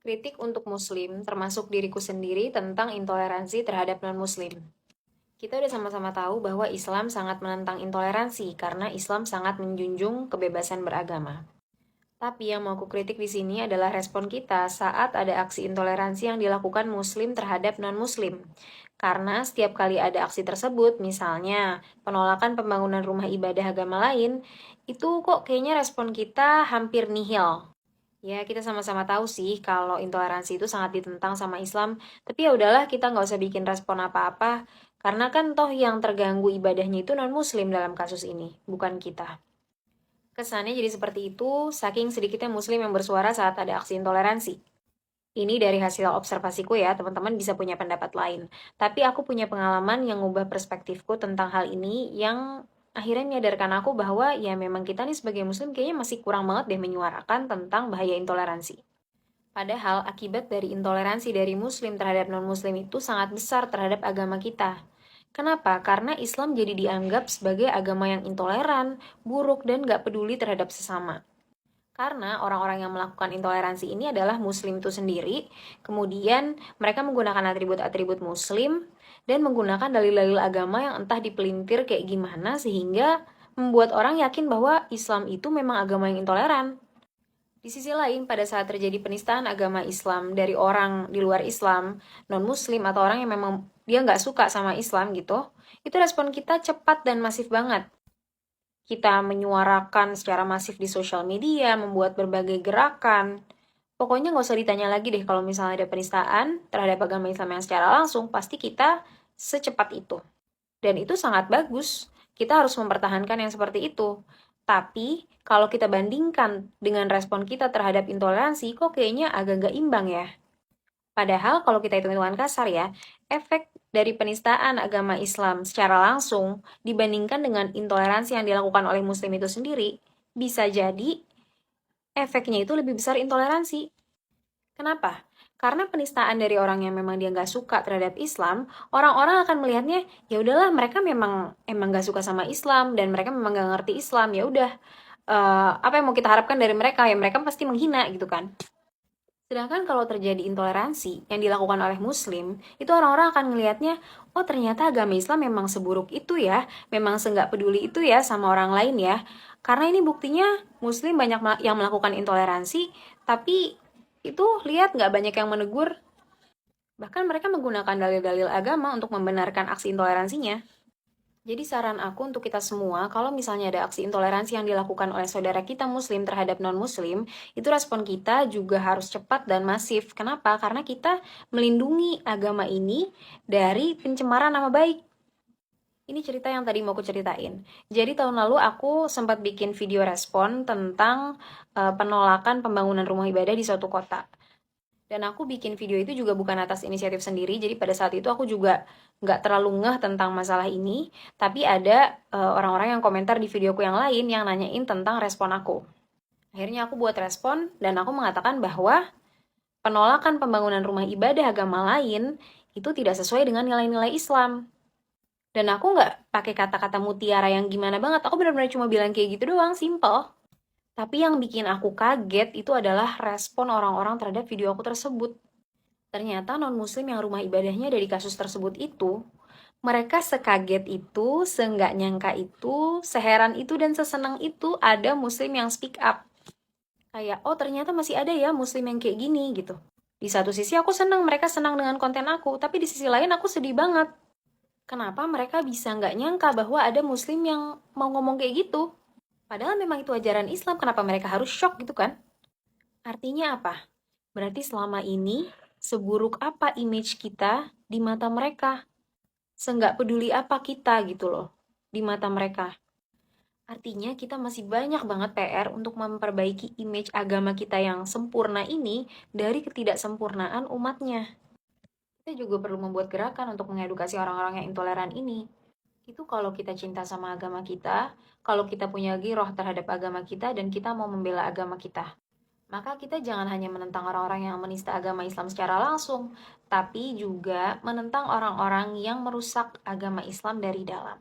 Kritik untuk Muslim, termasuk diriku sendiri tentang intoleransi terhadap non-Muslim. Kita udah sama-sama tahu bahwa Islam sangat menentang intoleransi karena Islam sangat menjunjung kebebasan beragama. Tapi yang mau aku kritik di sini adalah respon kita saat ada aksi intoleransi yang dilakukan Muslim terhadap non-Muslim. Karena setiap kali ada aksi tersebut, misalnya penolakan pembangunan rumah ibadah agama lain, itu kok kayaknya respon kita hampir nihil. Ya, kita sama-sama tahu sih kalau intoleransi itu sangat ditentang sama Islam, tapi ya udahlah kita nggak usah bikin respon apa-apa, karena kan toh yang terganggu ibadahnya itu non-Muslim dalam kasus ini, bukan kita. Kesannya jadi seperti itu, saking sedikitnya Muslim yang bersuara saat ada aksi intoleransi. Ini dari hasil observasiku ya, teman-teman bisa punya pendapat lain. Tapi aku punya pengalaman yang ngubah perspektifku tentang hal ini yang akhirnya menyadarkan aku bahwa ya memang kita nih sebagai muslim kayaknya masih kurang banget deh menyuarakan tentang bahaya intoleransi. Padahal akibat dari intoleransi dari muslim terhadap non-muslim itu sangat besar terhadap agama kita. Kenapa? Karena Islam jadi dianggap sebagai agama yang intoleran, buruk, dan gak peduli terhadap sesama. Karena orang-orang yang melakukan intoleransi ini adalah muslim itu sendiri, kemudian mereka menggunakan atribut-atribut muslim, dan menggunakan dalil-dalil agama yang entah dipelintir kayak gimana, sehingga membuat orang yakin bahwa Islam itu memang agama yang intoleran. Di sisi lain, pada saat terjadi penistaan agama Islam dari orang di luar Islam, non-muslim, atau orang yang memang dia nggak suka sama Islam gitu, itu respon kita cepat dan masif banget. Kita menyuarakan secara masif di sosial media, membuat berbagai gerakan. Pokoknya nggak usah ditanya lagi deh kalau misalnya ada penistaan terhadap agama Islam yang secara langsung, pasti kita secepat itu. Dan itu sangat bagus. Kita harus mempertahankan yang seperti itu. Tapi, kalau kita bandingkan dengan respon kita terhadap intoleransi, kok kayaknya agak nggak imbang ya. Padahal kalau kita hitung-hitungan kasar ya, efek dari penistaan agama Islam secara langsung dibandingkan dengan intoleransi yang dilakukan oleh muslim itu sendiri, bisa jadi efeknya itu lebih besar intoleransi. Kenapa? Karena penistaan dari orang yang memang dia nggak suka terhadap Islam, orang-orang akan melihatnya, ya udahlah mereka memang emang nggak suka sama Islam dan mereka memang nggak ngerti Islam, ya udah apa yang mau kita harapkan dari mereka, ya mereka pasti menghina gitu kan. Sedangkan kalau terjadi intoleransi yang dilakukan oleh muslim, itu orang-orang akan melihatnya, oh ternyata agama Islam memang seburuk itu ya, memang seenggak peduli itu ya sama orang lain ya. Karena ini buktinya muslim banyak yang melakukan intoleransi, tapi itu lihat nggak banyak yang menegur. Bahkan mereka menggunakan dalil-dalil agama untuk membenarkan aksi intoleransinya. Jadi saran aku untuk kita semua, kalau misalnya ada aksi intoleransi yang dilakukan oleh saudara kita muslim terhadap non-muslim, itu respon kita juga harus cepat dan masif. Kenapa? Karena kita melindungi agama ini dari pencemaran nama baik. Ini cerita yang tadi mau aku ceritain. Jadi tahun lalu aku sempat bikin video respon tentang penolakan pembangunan rumah ibadah di suatu kota. Dan aku bikin video itu juga bukan atas inisiatif sendiri, jadi pada saat itu aku juga nggak terlalu ngeh tentang masalah ini, tapi ada orang-orang yang komentar di videoku yang lain yang nanyain tentang respon aku. Akhirnya aku buat respon, dan aku mengatakan bahwa penolakan pembangunan rumah ibadah agama lain itu tidak sesuai dengan nilai-nilai Islam. Dan aku nggak pakai kata-kata mutiara yang gimana banget, aku benar-benar cuma bilang kayak gitu doang, simple. Tapi yang bikin aku kaget itu adalah respon orang-orang terhadap video aku tersebut. Ternyata non-muslim yang rumah ibadahnya ada di kasus tersebut itu, mereka sekaget itu, seenggak nyangka itu, seheran itu, dan sesenang itu ada muslim yang speak up. Kayak, oh ternyata masih ada ya muslim yang kayak gini gitu. Di satu sisi aku senang, mereka senang dengan konten aku, tapi di sisi lain aku sedih banget. Kenapa mereka bisa nggak nyangka bahwa ada muslim yang mau ngomong kayak gitu? Padahal memang itu ajaran Islam, kenapa mereka harus shock gitu kan? Artinya apa? Berarti selama ini, seburuk apa image kita di mata mereka? Seenggak peduli apa kita gitu loh, di mata mereka. Artinya kita masih banyak banget PR untuk memperbaiki image agama kita yang sempurna ini dari ketidaksempurnaan umatnya. Kita juga perlu membuat gerakan untuk mengedukasi orang-orang yang intoleran ini. Itu kalau kita cinta sama agama kita, kalau kita punya giroh terhadap agama kita, dan kita mau membela agama kita. Maka kita jangan hanya menentang orang-orang yang menista agama Islam secara langsung, tapi juga menentang orang-orang yang merusak agama Islam dari dalam.